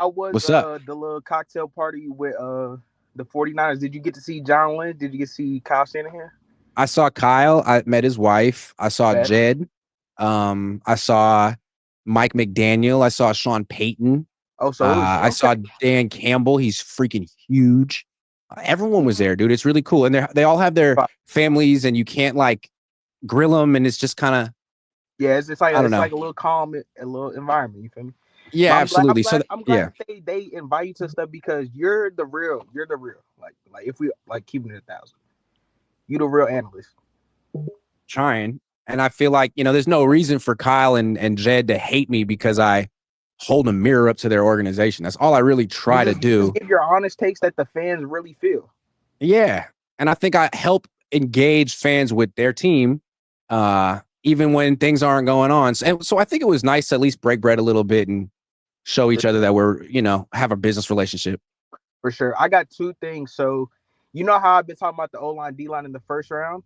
How was What's up? the little cocktail party with the 49ers? Did you get to see John Lynch? Did you get to see Kyle Shanahan? I saw Kyle. I met his wife. I saw Bet. Jed. I saw Mike McDaniel. I saw Sean Payton. Oh, so it was I okay. saw Dan Campbell. He's freaking huge. Everyone was there, dude. It's really cool, and they all have their But, families, and you can't like grill them, and it's just kind of yeah, it's like I don't it's know. like a little calm, a little environment. You feel me? Yeah, But I'm glad. I'm absolutely. glad. I'm glad Yeah, that they invite you to stuff because you're the real. You're the real. Like if we like keeping it 1,000, you the real analyst. trying, and I feel like there's no reason for Kyle and Jed to hate me because I hold a mirror up to their organization. That's all I really try to You just do. give your honest takes that the fans really feel. Yeah. And I think I help engage fans with their team, even when things aren't going on. So I think it was nice to at least break bread a little bit and show For each other sure. that have a business relationship. For sure. I got two things. So you know how I've been talking about the O line, D line in the first round.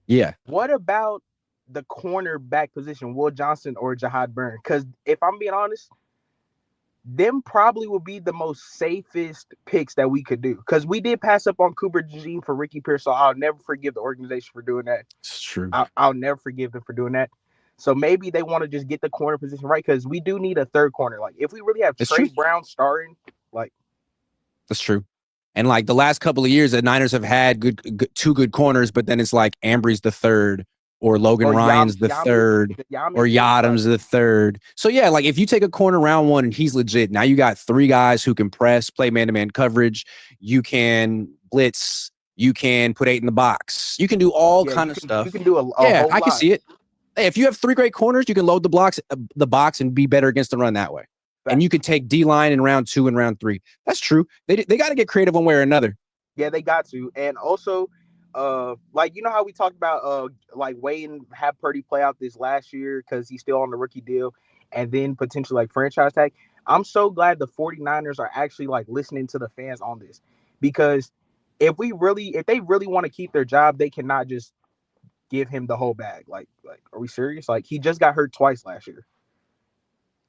Yeah. What about the cornerback position, Will Johnson or Jahad Byrne? Because if I'm being honest, them probably will be the most safest picks that we could do. Because we did pass up on Cooper DeJean for Ricky Pierce, so I'll never forgive the organization for doing that. It's true. I'll never forgive them for doing that. So maybe they want to just get the corner position right because we do need a third corner. Like if we really have It's Trey true. Brown starting, like That's true. And like the last couple of years, the Niners have had two good corners, but then it's like Ambry's the third, or Logan or Ryan's the third, or Yamas is like Yadam's the third. So yeah, like if you take a corner round one and he's legit, now you got three guys who can press, play man-to-man coverage. You can blitz. You can put eight in the box. You can do all yeah, kind of you stuff. can do a Yeah, whole I can lot. see it. Hey, if you have three great corners, you can load the box, and be better against the run that way. And you Facts. could take D line in round 2 and round 3. That's true. They got to get creative one way or another. Yeah, they got to. And also, like you know how we talked about like waiting have Purdy play out this last year because he's still on the rookie deal and then potentially like franchise tag. I'm so glad the 49ers are actually like listening to the fans on this because if they really want to keep their job, they cannot just give him the whole bag. Like are we serious? Like he just got hurt twice last year.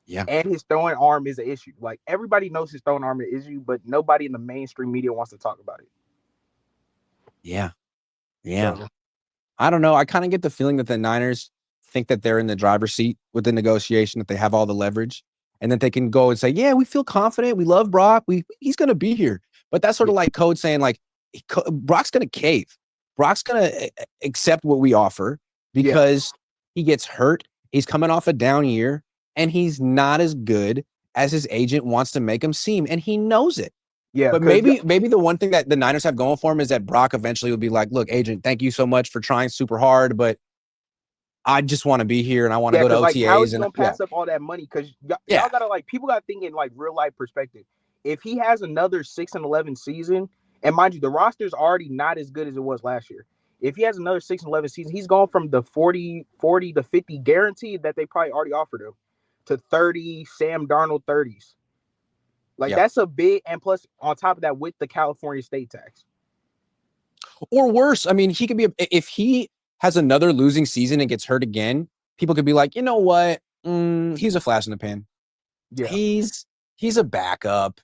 Yeah, And his throwing arm is an issue. Like everybody knows his throwing arm is an issue, but nobody in the mainstream media wants to talk about it. yeah, yeah. So I don't know. I kind of get the feeling that the Niners think that they're in the driver's seat with the negotiation, that they have all the leverage, and that they can go and say, "Yeah, we feel confident. We love Brock. He's going to be here." But that's sort yeah, of like code saying, like, Brock's going to cave. Brock's going to accept what we offer yeah, because he gets hurt. He's coming off a down year, and he's not as good as his agent wants to make him seem, and he knows it. yeah. But Because maybe the one thing that the Niners have going for him is that Brock eventually will be like, "Look, agent, thank you so much for trying super hard, but I just want to be here and I want to yeah, go to because like, how is OTAs." he And gonna yeah, pass up all that money? Because yeah, y'all gotta like people gotta think in like real life perspective. If he has another 6-11 season, and mind you, the roster's already not as good as it was last year. If he has another 6-11 season, he's going from the 40 to 50 guaranteed that they probably already offered him to 30 Sam Darnold 30s. Like yeah. that's a big, and plus on top of that with the California state tax. Or worse, I mean, he could be if he has another losing season and gets hurt again. People could be like, you know what? He's a flash in the pan. Yeah, He's he's a backup.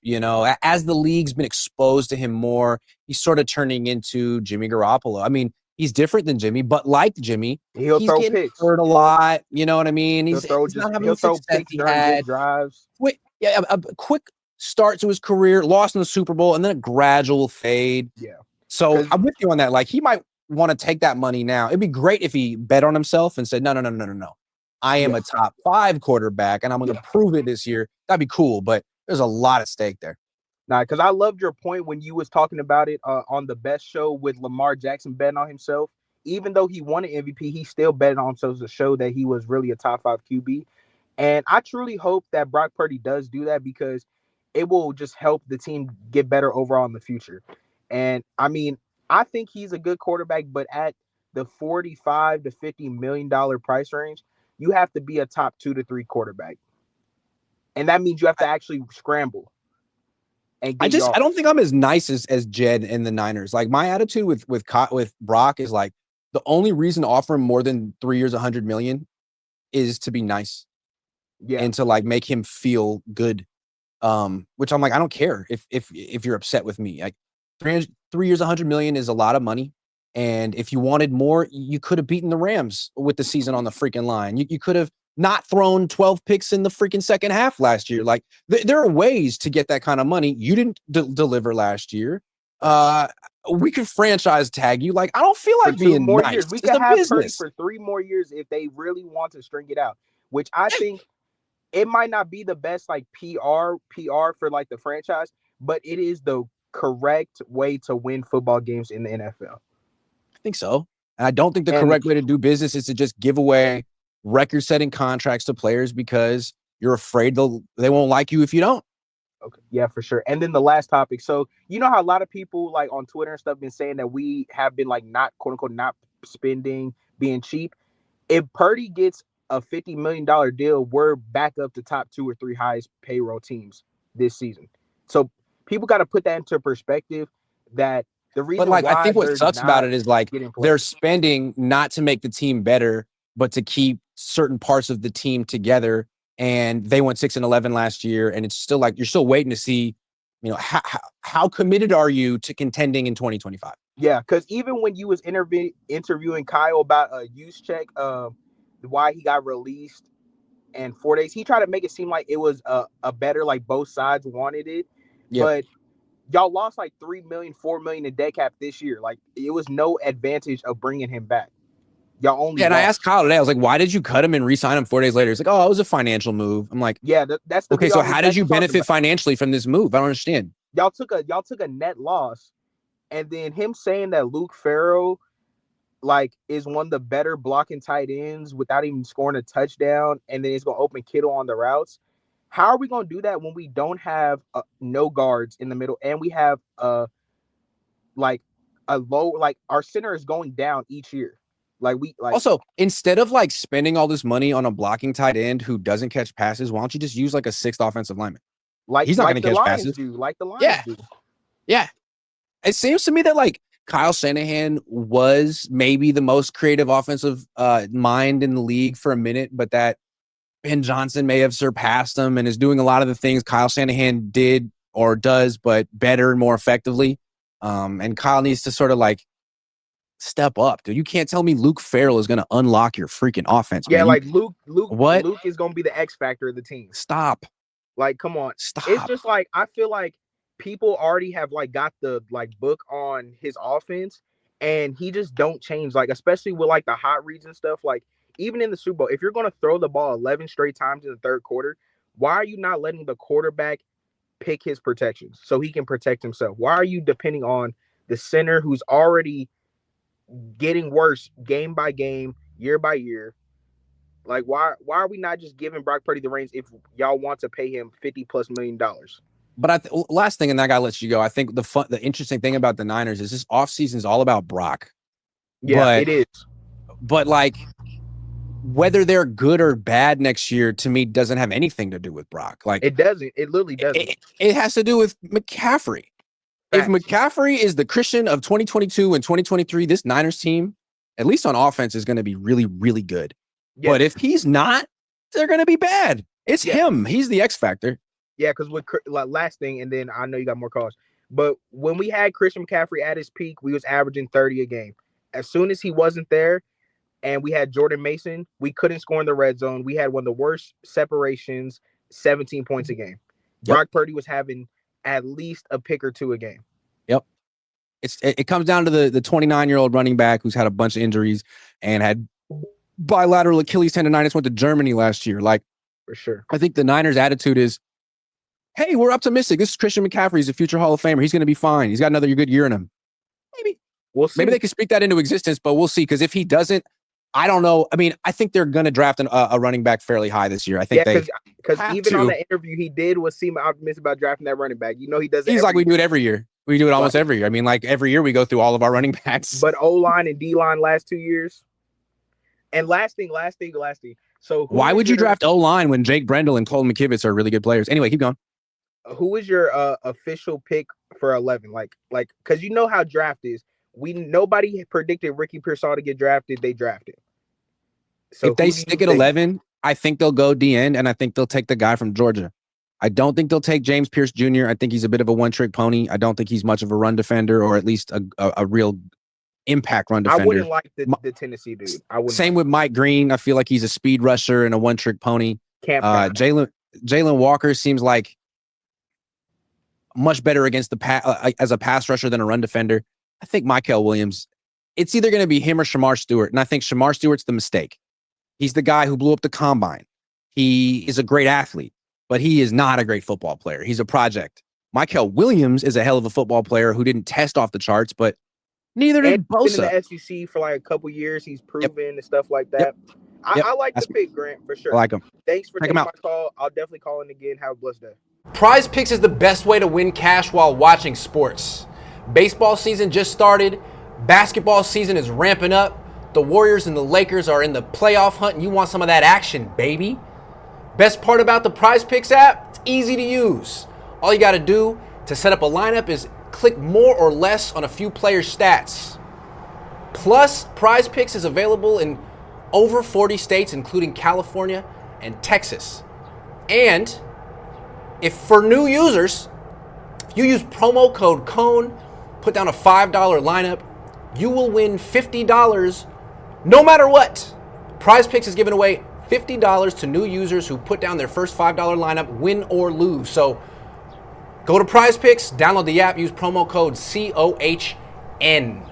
As the league's been exposed to him more, he's sort of turning into Jimmy Garoppolo. I mean, he's different than Jimmy, but like Jimmy, he'll he's throw getting picks. hurt a lot. You know what I mean? He's not having He'll the throw success picks he during had. good drives. A quick start to his career, lost in the Super Bowl, and then a gradual fade. Yeah, So because I'm with you on that. Like he might want to take that money now. It'd be great if he bet on himself and said, no, no, no, no, no, no. I am yeah, a top 5 quarterback and I'm going to yeah. prove it this year. That'd be cool, but there's a lot at stake there. Nah, because I loved your point when you was talking about it on the best show with Lamar Jackson betting on himself. Even though he won an MVP, he still betted on himself to show that he was really a top 5 QB. And I truly hope that Brock Purdy does do that because it will just help the team get better overall in the future. And I mean, I think he's a good quarterback, but at the 45 to $50 million price range, you have to be a top 2 to 3 quarterback. And that means you have to actually scramble and I get just I don't yards. think I'm as nice as Jed and the Niners. Like my attitude with Brock is like the only reason to offer him more than 3 years, 100 million is to be nice Yeah. and to like make him feel good. Which I'm like, I don't care if you're upset with me. Like 3 years, 100 million is a lot of money. And if you wanted more, you could have beaten the Rams with the season on the freaking line. You could have not thrown 12 picks in the freaking second half last year. Like there are ways to get that kind of money. You didn't deliver last year. We could franchise tag you. Like, I don't feel For like two being more nice. years. We It's could a have Purdy business. for 3 more years if they really want to string it out, which I think it might not be the best like PR for like the franchise, but it is the correct way to win football games in the NFL. I think so. And I don't think the And correct way to do business is to just give away record-setting contracts to players because you're afraid they won't like you if you don't. okay, yeah, for sure. And then the last topic. So you know how a lot of people like on Twitter and stuff been saying that we have been like not quote unquote not spending, being cheap. If Purdy gets a $50 million deal, we're back up to top 2 or 3 highest payroll teams this season. So people got to put that into perspective. That the But reason like, I why think what they're sucks about not it is like getting they're players. spending not to make the team better, but to keep certain parts of the team together. And they went 6-11 last year, and it's still like you're still waiting to see, how committed are you to contending in 2025? Yeah, because even when you was interviewing Kyle about a use check, why he got released in 4 days, he tried to make it seem like it was a better like both sides wanted it, Yep. but y'all lost like 3 million, 4 million in dead cap this year. Like it was no advantage of bringing him back. Y'all only Yeah, and I asked lost. Kyle today, I was like, why did you cut him and re-sign him 4 days later? He's like, oh, it was a financial move. I'm like, Yeah, that's the okay, video so I was how did you actually talking benefit about. financially from this move? I don't understand. Y'all took a net loss, and then him saying that Luke Farrell like is one of the better blocking tight ends without even scoring a touchdown, and then it's gonna open Kittle on the routes. How are we gonna do that when we don't have no guards in the middle, and we have like a low like our center is going down each year. Like we like Also, instead of like spending all this money on a blocking tight end who doesn't catch passes, why don't you just use like a sixth offensive lineman? like He's not like going to the catch Lions passes. do, like the Lions Yeah, do. yeah. It seems to me that like Kyle Shanahan was maybe the most creative offensive mind in the league for a minute, but that Ben Johnson may have surpassed him and is doing a lot of the things Kyle Shanahan did or does, but better and more effectively. And Kyle needs to sort of like step up, dude. You can't tell me Luke Farrell is going to unlock your freaking offense, Yeah, man. like Luke What? Luke is gonna be the X factor of the team. Stop. Like, come on. It's Stop. just like I feel like people already have like got the like book on his offense, and he just don't change. Like, especially with like the hot reads and stuff. Like, even in the Super Bowl, if you're gonna throw the ball 11 straight times in the third quarter, why are you not letting the quarterback pick his protections so he can protect himself? Why are you depending on the center who's already getting worse game by game, year by year? Like, why are we not just giving Brock Purdy the reins if y'all want to pay him $50+ million? But last thing, and that guy lets you go. I think the interesting thing about the Niners is this offseason is all about Brock. Yeah, it is. But like whether they're good or bad next year to me doesn't have anything to do with Brock. Like It doesn't. It literally doesn't. it has to do with McCaffrey. If Facts. McCaffrey is the Christian of 2022 and 2023, this Niners team, at least on offense, is going to be really, really good. Yeah. But if he's not, they're going to be bad. It's Yeah. him. He's the X factor. Yeah, because with like, last thing, and then I know you got more calls. But when we had Christian McCaffrey at his peak, we was averaging 30 a game. As soon as he wasn't there, and we had Jordan Mason, we couldn't score in the red zone. We had one of the worst separations, 17 points a game. Yep. Brock Purdy was having at least a pick or two a game. Yep. It comes down to the 29-year-old running back who's had a bunch of injuries and had bilateral Achilles tendonitis, went to Germany last year. Like, For sure. I think the Niners' attitude is, hey, we're optimistic. This is Christian McCaffrey. He's a future Hall of Famer. He's going to be fine. He's got another good year in him. Maybe. We'll see. Maybe they can speak that into existence, but we'll see. Because if he doesn't, I don't know. I mean, I think they're going to draft a running back fairly high this year. I think because even on the interview he did was seem optimistic about drafting that running back. You know, he does it. He's like, we do it every year. We do it almost every year. I mean, like every year we go through all of our running backs. But O-line and D-line last 2 years. And last thing. So why would you draft O-line when Jake Brendel and Cole McKivitz are really good players? Anyway, keep going. Who is your official pick for 11? Like, because you know how draft is. Nobody predicted Ricky Pearsall to get drafted. They drafted. So if they stick at 11, I think they'll go D-end, and I think they'll take the guy from Georgia. I don't think they'll take James Pierce Jr. I think he's a bit of a one-trick pony. I don't think he's much of a run defender, or at least a real impact run I defender. wouldn't like the Tennessee dude. I wouldn't. Same with Mike Green. I feel like he's a speed rusher and a one-trick pony. Jalen Walker seems like much better against the as a pass rusher than a run defender. I think Mykel Williams, it's either going to be him or Shamar Stewart, and I think Shamar Stewart's the mistake. He's the guy who blew up the combine. He is a great athlete, but he is not a great football player. He's a project. Mykel Williams is a hell of a football player who didn't test off the charts, but neither did Bosa. He's been in the SEC for like a couple years. He's proven and stuff like that. Yep. I like the pick, Grant, for sure. I like him. Thanks for taking my call. I'll definitely call in again. Have a blessed day. PrizePicks is the best way to win cash while watching sports. Baseball season just started. Basketball season is ramping up. The Warriors and the Lakers are in the playoff hunt, and you want some of that action, baby. Best part about the PrizePicks app, it's easy to use. All you got to do to set up a lineup is click more or less on a few players' stats. Plus, PrizePicks is available in over 40 states, including California and Texas. And if for new users, if you use promo code Cohn, put down a $5 lineup, you will win $50 no matter what. PrizePicks is giving away $50 to new users who put down their first $5 lineup, win or lose. So go to PrizePicks, download the app, use promo code COHN.